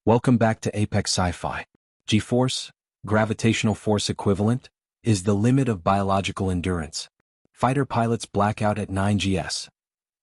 Welcome back to Apex Sci-Fi. G-force, gravitational force equivalent, is the limit of biological endurance. Fighter pilots black out at 9 gs.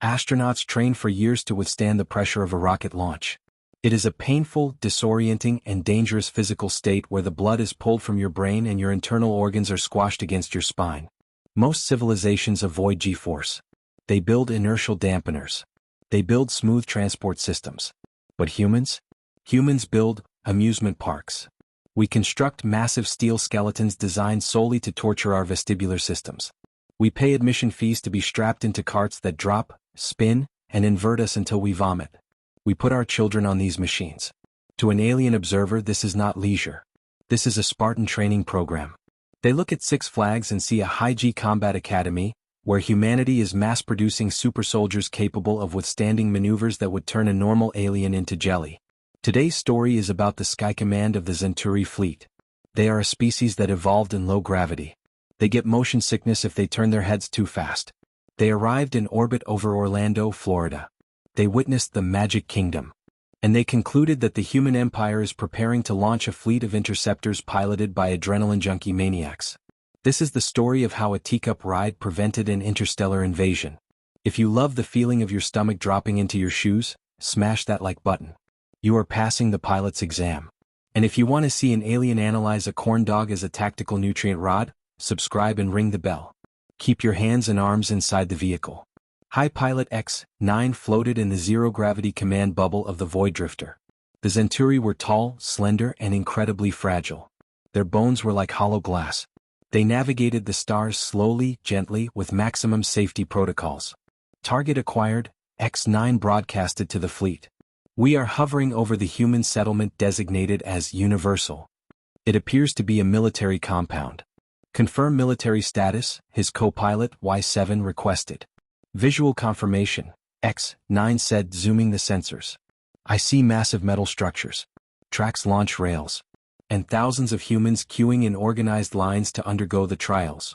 Astronauts train for years to withstand the pressure of a rocket launch. It is a painful, disorienting, and dangerous physical state where the blood is pulled from your brain and your internal organs are squashed against your spine. Most civilizations avoid G-force. They build inertial dampeners. They build smooth transport systems. But humans? Humans build amusement parks. We construct massive steel skeletons designed solely to torture our vestibular systems. We pay admission fees to be strapped into carts that drop, spin, and invert us until we vomit. We put our children on these machines. To an alien observer, this is not leisure. This is a Spartan training program. They look at Six Flags and see a high-G Combat Academy, where humanity is mass-producing super soldiers capable of withstanding maneuvers that would turn a normal alien into jelly. Today's story is about the Sky Command of the Centauri fleet. They are a species that evolved in low gravity. They get motion sickness if they turn their heads too fast. They arrived in orbit over Orlando, Florida. They witnessed the Magic Kingdom. And they concluded that the human empire is preparing to launch a fleet of interceptors piloted by adrenaline junkie maniacs. This is the story of how a teacup ride prevented an interstellar invasion. If you love the feeling of your stomach dropping into your shoes, smash that like button. You are passing the pilot's exam. And if you want to see an alien analyze a corn dog as a tactical nutrient rod, subscribe and ring the bell. Keep your hands and arms inside the vehicle. High Pilot X-9 floated in the zero-gravity command bubble of the Void Drifter. The Centauri were tall, slender, and incredibly fragile. Their bones were like hollow glass. They navigated the stars slowly, gently, with maximum safety protocols. Target acquired, X-9 broadcasted to the fleet. We are hovering over the human settlement designated as Universal. It appears to be a military compound. Confirm military status, his co-pilot Y7 requested. Visual confirmation, X-9 said, zooming the sensors. I see massive metal structures, tracks, launch rails, and thousands of humans queuing in organized lines to undergo the trials.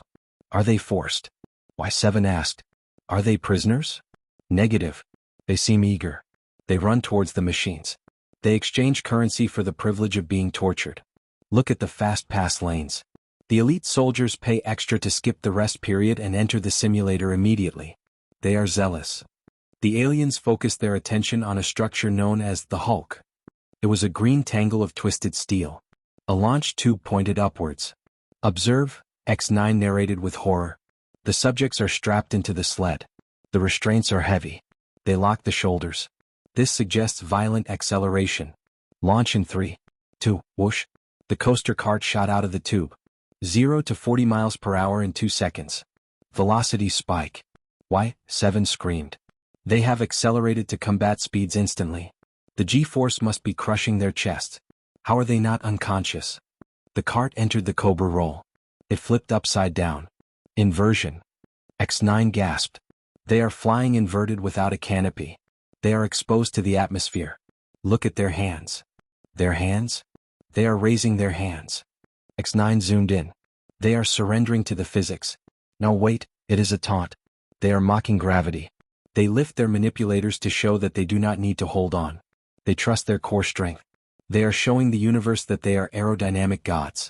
Are they forced? Y7 asked. Are they prisoners? Negative. They seem eager. They run towards the machines. They exchange currency for the privilege of being tortured. Look at the fast pass lanes. The elite soldiers pay extra to skip the rest period and enter the simulator immediately. They are zealous. The aliens focused their attention on a structure known as the Hulk. It was a green tangle of twisted steel. A launch tube pointed upwards. Observe, X-9 narrated with horror. The subjects are strapped into the sled. The restraints are heavy. They lock the shoulders. This suggests violent acceleration. Launch in 3, 2, whoosh. The coaster cart shot out of the tube. 0 to 40 miles per hour in 2 seconds. Velocity spike. Y7 screamed. They have accelerated to combat speeds instantly. The G-force must be crushing their chest. How are they not unconscious? The cart entered the Cobra roll. It flipped upside down. Inversion. X-9 gasped. They are flying inverted without a canopy. They are exposed to the atmosphere. Look at their hands. Their hands? They are raising their hands. X-9 zoomed in. They are surrendering to the physics. No, wait, it is a taunt. They are mocking gravity. They lift their manipulators to show that they do not need to hold on. They trust their core strength. They are showing the universe that they are aerodynamic gods.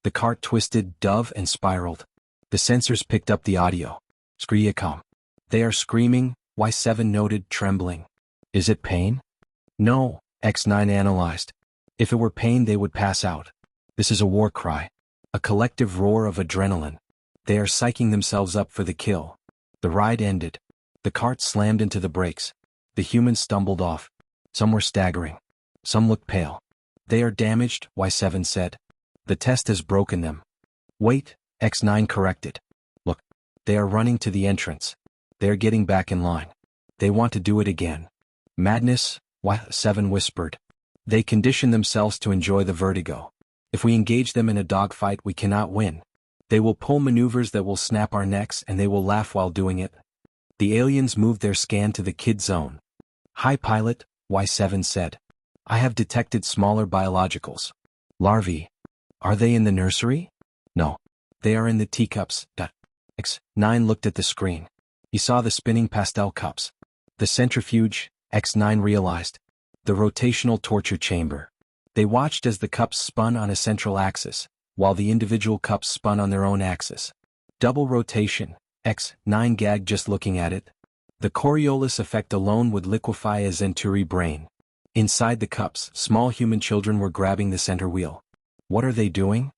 The cart twisted, dove, and spiraled. The sensors picked up the audio. Scream. They are screaming, Y7 noted, trembling. Is it pain? No, X-9 analyzed. If it were pain, they would pass out. This is a war cry. A collective roar of adrenaline. They are psyching themselves up for the kill. The ride ended. The cart slammed into the brakes. The humans stumbled off. Some were staggering. Some looked pale. They are damaged, Y7 said. The test has broken them. Wait, X-9 corrected. Look, they are running to the entrance. They are getting back in line. They want to do it again. Madness, Y7 whispered. They condition themselves to enjoy the vertigo. If we engage them in a dogfight, we cannot win. They will pull maneuvers that will snap our necks, and they will laugh while doing it. The aliens moved their scan to the kid zone. High Pilot, Y7 said. I have detected smaller biologicals. Larvae. Are they in the nursery? No. They are in the teacups. X-9 looked at the screen. He saw the spinning pastel cups. The centrifuge, X-9 realized. The rotational torture chamber. They watched as the cups spun on a central axis, while the individual cups spun on their own axis. Double rotation, X9 gagged just looking at it. The Coriolis effect alone would liquefy a Centauri brain. Inside the cups, small human children were grabbing the center wheel. What are they doing?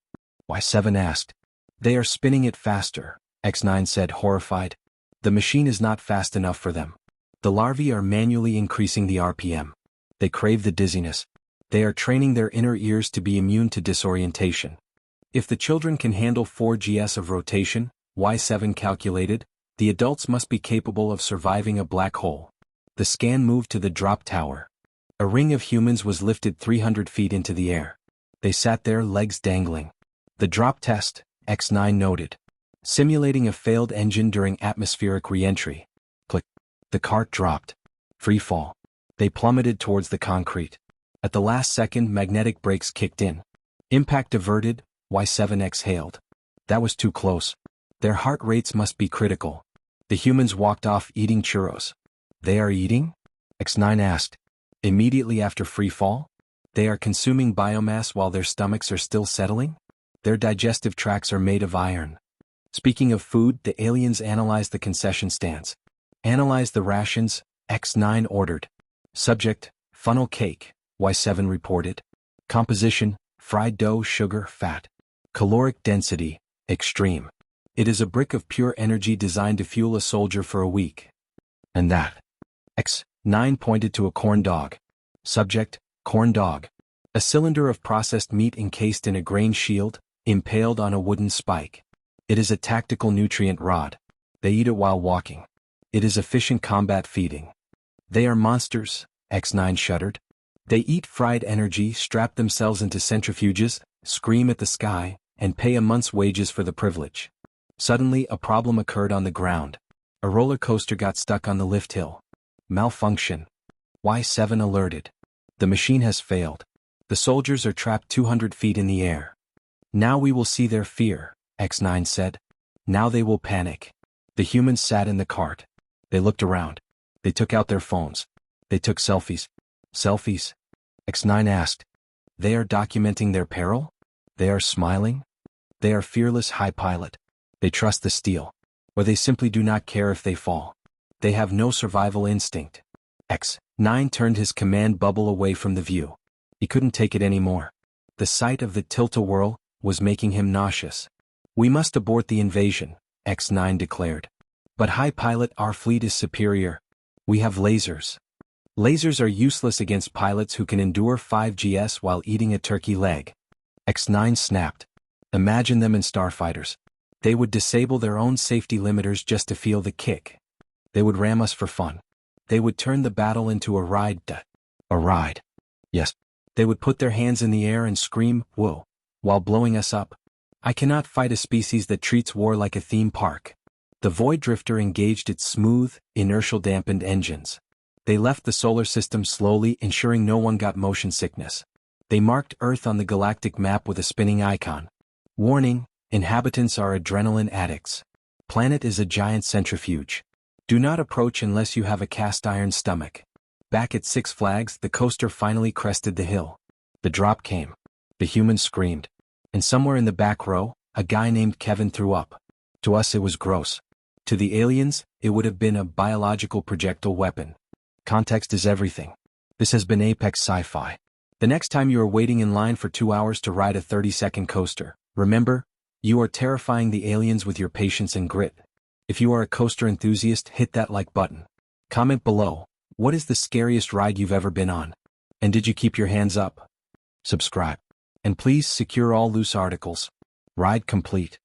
Y7 asked. They are spinning it faster, X9 said, horrified. The machine is not fast enough for them. The larvae are manually increasing the RPM. They crave the dizziness. They are training their inner ears to be immune to disorientation. If the children can handle 4 gs of rotation, Y7 calculated, the adults must be capable of surviving a black hole. The scan moved to the drop tower. A ring of humans was lifted 300 feet into the air. They sat there, legs dangling. The drop test, X9 noted. Simulating a failed engine during atmospheric re-entry. Click. The cart dropped. Free fall. They plummeted towards the concrete. At the last second, magnetic brakes kicked in. Impact averted, Y7 exhaled. That was too close. Their heart rates must be critical. The humans walked off eating churros. They are eating? X9 asked. Immediately after free fall? They are consuming biomass while their stomachs are still settling? Their digestive tracts are made of iron. Speaking of food, the aliens analyzed the concession stands. Analyze the rations, X9 ordered. Subject, funnel cake, Y7 reported. Composition, fried dough, sugar, fat. Caloric density, extreme. It is a brick of pure energy designed to fuel a soldier for a week. And that? X9 pointed to a corn dog. Subject, corn dog. A cylinder of processed meat encased in a grain shield, impaled on a wooden spike. It is a tactical nutrient rod. They eat it while walking. It is efficient combat feeding. They are monsters, X9 shuddered. They eat fried energy, strap themselves into centrifuges, scream at the sky, and pay a month's wages for the privilege. Suddenly, a problem occurred on the ground. A roller coaster got stuck on the lift hill. Malfunction. Y7 alerted. The machine has failed. The soldiers are trapped 200 feet in the air. Now we will see their fear, X9 said. Now they will panic. The humans sat in the cart. They looked around. They took out their phones. They took selfies. Selfies? X9 asked. They are documenting their peril? They are smiling? They are fearless, high pilot. They trust the steel. Or they simply do not care if they fall. They have no survival instinct. X9 turned his command bubble away from the view. He couldn't take it anymore. The sight of the tilt-a-whirl was making him nauseous. We must abort the invasion, X9 declared. But high pilot, our fleet is superior. We have lasers. Lasers are useless against pilots who can endure 5 gs while eating a turkey leg. X9 snapped. Imagine them in starfighters. They would disable their own safety limiters just to feel the kick. They would ram us for fun. They would turn the battle into a ride. A ride. Yes. They would put their hands in the air and scream, whoa, while blowing us up. I cannot fight a species that treats war like a theme park. The Void Drifter engaged its smooth, inertial-dampened engines. They left the solar system slowly, ensuring no one got motion sickness. They marked Earth on the galactic map with a spinning icon. Warning, inhabitants are adrenaline addicts. Planet is a giant centrifuge. Do not approach unless you have a cast-iron stomach. Back at Six Flags, the coaster finally crested the hill. The drop came. The humans screamed. And somewhere in the back row, a guy named Kevin threw up. To us it was gross. To the aliens, it would have been a biological projectile weapon. Context is everything. This has been Apex Sci-Fi. The next time you are waiting in line for 2 hours to ride a 30-second coaster, remember, you are terrifying the aliens with your patience and grit. If you are a coaster enthusiast, hit that like button. Comment below, what is the scariest ride you've ever been on? And did you keep your hands up? Subscribe. And please secure all loose articles. Ride complete.